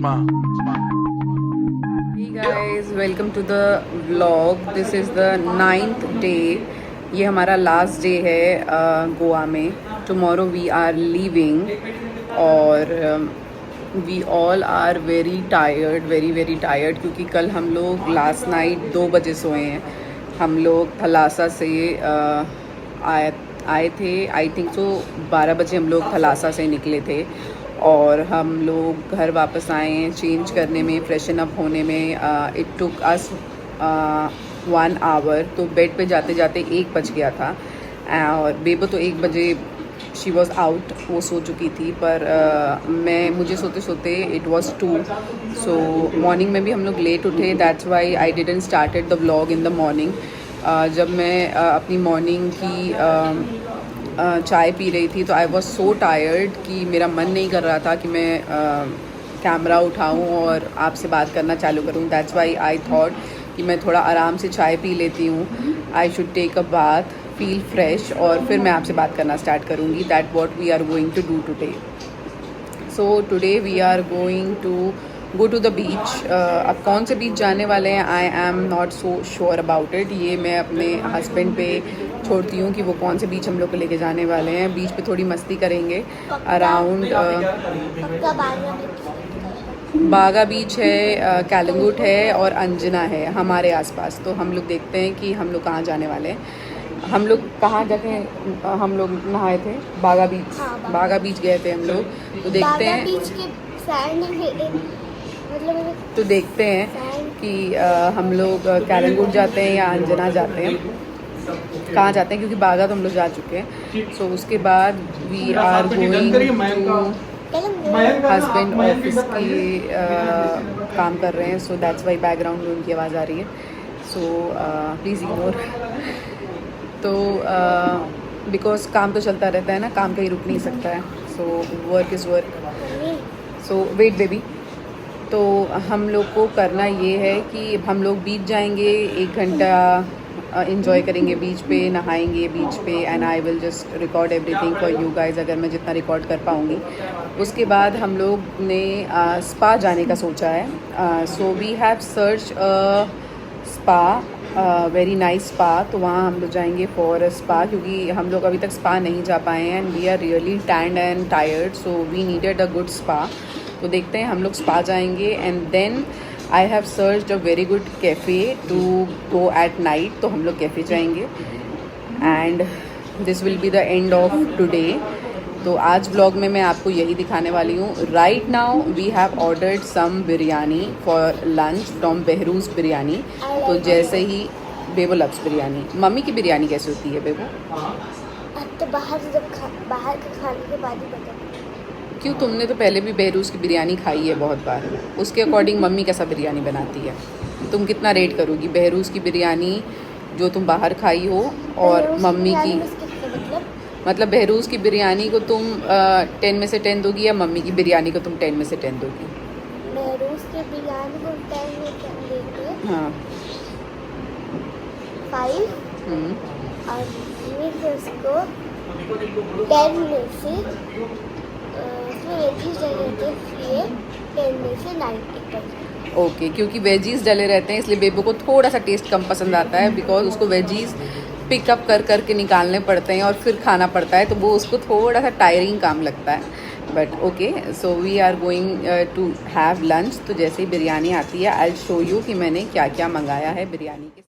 Smile. Hey guys, welcome to the vlog. This is the 9th day. ये हमारा last day है गोवा में. Tomorrow we are leaving और we all are very tired, very tired, क्योंकि कल हम लोग लास्ट नाइट 2 बजे सोए हैं. हम लोग थलासा से आए थे. आई थिंक सो 12 बजे हम लोग थलासा से निकले थे और हम लोग घर वापस आए हैं. चेंज करने में, फ्रेशन अप होने में इट टुक अस 1 आवर. तो बेड पे जाते जाते 1 बज गया था और बेबो तो 1 बजे शी वॉज आउट, वो सो चुकी थी. पर मुझे सोते सोते इट वॉज 2. सो मॉर्निंग में भी हम लोग लेट उठे. That's why I didn't started the vlog in the morning. जब मैं अपनी मॉर्निंग की चाय पी रही थी तो आई वॉज सो टायर्ड कि मेरा मन नहीं कर रहा था कि मैं कैमरा उठाऊं और आपसे बात करना चालू करूं. दैट्स वाई आई थॉट कि मैं थोड़ा आराम से चाय पी लेती हूँ. I should take a bath, feel fresh, और फिर मैं आपसे बात करना स्टार्ट करूँगी. That what we are going to do today. So today we are going to go to the beach. अब कौन से बीच जाने वाले हैं I am not so sure about it. ये मैं अपने हस्बैंड पे छोड़ती हूँ कि वो कौन से बीच हम लोग को लेके जाने वाले हैं. बीच पे थोड़ी मस्ती करेंगे. अराउंड बागा बीच है, कैलंगुट है और अंजना है हमारे आसपास. तो हम लोग देखते हैं कि हम लोग कहाँ जाने वाले हैं. हम लोग कहाँ जाते हैं, हम लोग नहाए थे बागा बीच. बागा बीच गए थे हम लोग. तो देखते हैं तो देखते हैं कि हम लोग कैलंगुट जाते हैं या अंजना जाते हैं, कहाँ जाते हैं, क्योंकि बागा तो हम लोग जा चुके हैं. सो उसके बाद we are going to husband office की काम कर रहे हैं. सो दैट्स वाई बैकग्राउंड में उनकी आवाज़ आ रही है. So please ignore. तो बिकॉज काम तो चलता रहता है ना, काम कहीं रुक नहीं सकता है. So work is work. So weight baby. तो हम लोग को करना ये है कि हम लोग बीच जाएंगे, 1 घंटा इंजॉय करेंगे बीच पे, नहाएंगे बीच पे, and I will just record everything for you guys, अगर मैं जितना रिकॉर्ड कर पाऊँगी. उसके बाद हम लोग ने स्पा जाने का सोचा है. So we have search spa, very nice spa. तो वहाँ हम लोग जाएंगे फॉर स्पा, क्योंकि हम लोग अभी तक स्पा नहीं जा पाए हैं and we are really tanned and tired. So we needed a good spa. तो देखते हैं, हम लोग स्पा जाएंगे and then I have searched a very good cafe to go at night. तो हम लोग कैफ़े जाएंगे and this will be the end of today. तो आज ब्लॉग में मैं आपको यही दिखाने वाली हूँ. Right now we have ordered some biryani for lunch from Behrouz biryani. तो जैसे ही बेबो लव्स बिरयानी. मम्मी की बिरयानी कैसे होती है बेबो? तो बाहर का खाने के बाद ही पता. क्यों, तुमने तो पहले भी बहरूज की बिरयानी खाई है बहुत बार. उसके अकॉर्डिंग मम्मी कैसा बिरयानी बनाती है? तुम कितना रेट करोगी बहरूज की बिरयानी जो तुम बाहर खाई हो और मम्मी की? मतलब बहरूज की बिरयानी को तुम 10 में से 10 दोगी या मम्मी की बिरयानी को तुम 10 में से 10 दोगी? बहरूज की बिरयानी को 10 में 10 देते. हाँ 5. और उसको 10 में से वेजीज डले रहते हैं, इसलिए 10 में से 90%. ओके, क्योंकि वेजीज डले रहते हैं इसलिए बेबो को थोड़ा सा टेस्ट कम पसंद आता है, बिकॉज उसको वेजीज पिकअप कर के निकालने पड़ते हैं और फिर खाना पड़ता है. तो वो उसको थोड़ा सा टायरिंग काम लगता है. But okay, so we are going to have lunch. तो जैसे ही बिरयानी आती है आई विल शो यू कि मैंने क्या क्या मंगाया है बिरयानी के.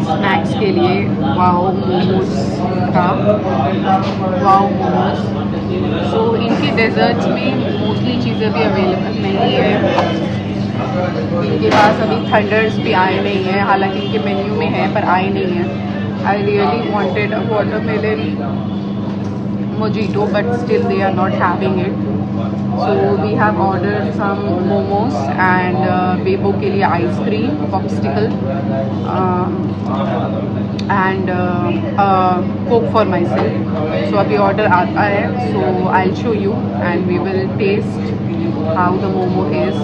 स्नैक्स के लिए वाओ मोमोज का वाओ मोमोज। सो इनके डेजर्ट्स में मोस्टली चीज़ें भी अवेलेबल नहीं है। इनके पास अभी थंडर्स भी आए नहीं हैं, हालांकि इनके मेन्यू में है पर आए नहीं हैं। I really wanted a watermelon mojito, but still they are not having it. So we have ordered some momos and बेबो के लिए ice cream popsicle and coke for myself. So अभी ऑर्डर आता है, so I'll show you and we will taste how the momo is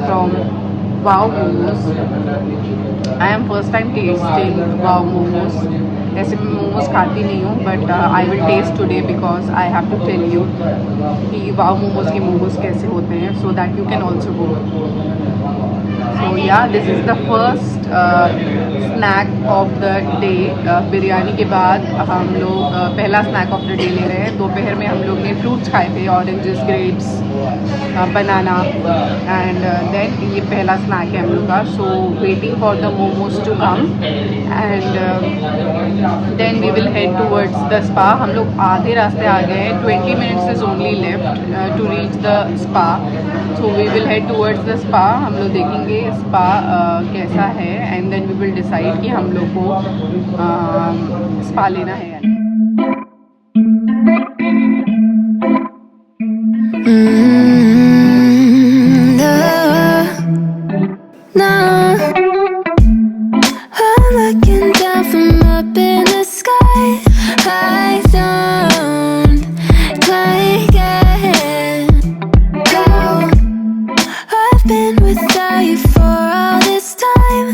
from wow momos. I am first time tasting wow momos. ऐसे मैं मोमोज खाती नहीं हूँ, but I will taste today because I have to tell you कि wow momos के मोमोज कैसे होते हैं, so that you can also go. So yeah this is the first snack of the day. Biryani के बाद हम लोग पहला स्नैक ऑफ द डे ले रहे हैं। दोपहर में हम लोग ने फ्रूट्स खाए थे, oranges, grapes, banana and then ये पहला स्नैक है हम लोग का। So waiting for the momos to come and then we will head towards the spa. हम लोग आधे रास्ते आ गए हैं, 20 minutes is only left to reach the spa. So we will head towards the spa. हम लोग देखेंगे स्पा कैसा है and then we will decide कि हम लोग को स्पा लेना है या नहीं। No, I'm looking down from up in the sky. I don't like it. No, I've been without you for all this time.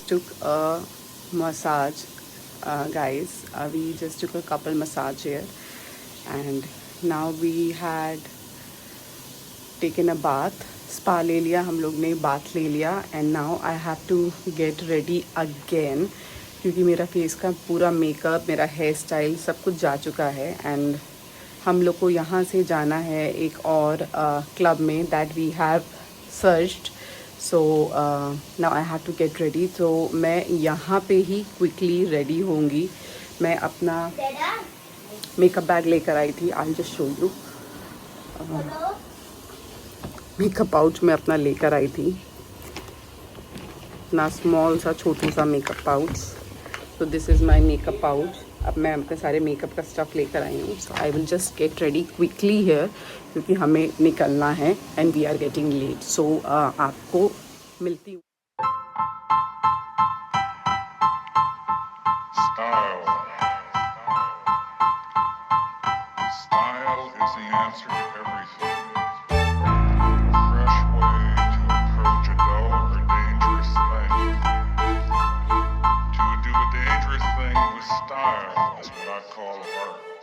Good God, massage, guys. We just took a couple massage here and now we had taken a bath. Spa ले लिया हम लोग ने, bath ले लिया and now I have to get ready again क्योंकि मेरा face का पूरा मेकअप, मेरा हेयर स्टाइल सब कुछ जा चुका है एंड हम लोग को यहाँ से जाना है एक और क्लब में that we have searched. So now I have to get ready. तो मैं यहाँ पे ही क्विकली रेडी होंगी। मैं अपना मेकअप बैग लेकर आई थी, I just show you. Makeup pouch मैं अपना लेकर आई थी, ना स्मॉल सा छोटू सा मेकअप पाउच। तो this is my makeup pouch. अब मैं अपने सारे मेकअप का स्टफ़ लेकर आई हूँ। So I will just get ready quickly here क्योंकि हमें निकलना है and we are getting late. So आपको मिलती हूँ। Style is the answer to everything. A fresh way to approach a dull or dangerous thing. To do a dangerous thing with style is what I call art.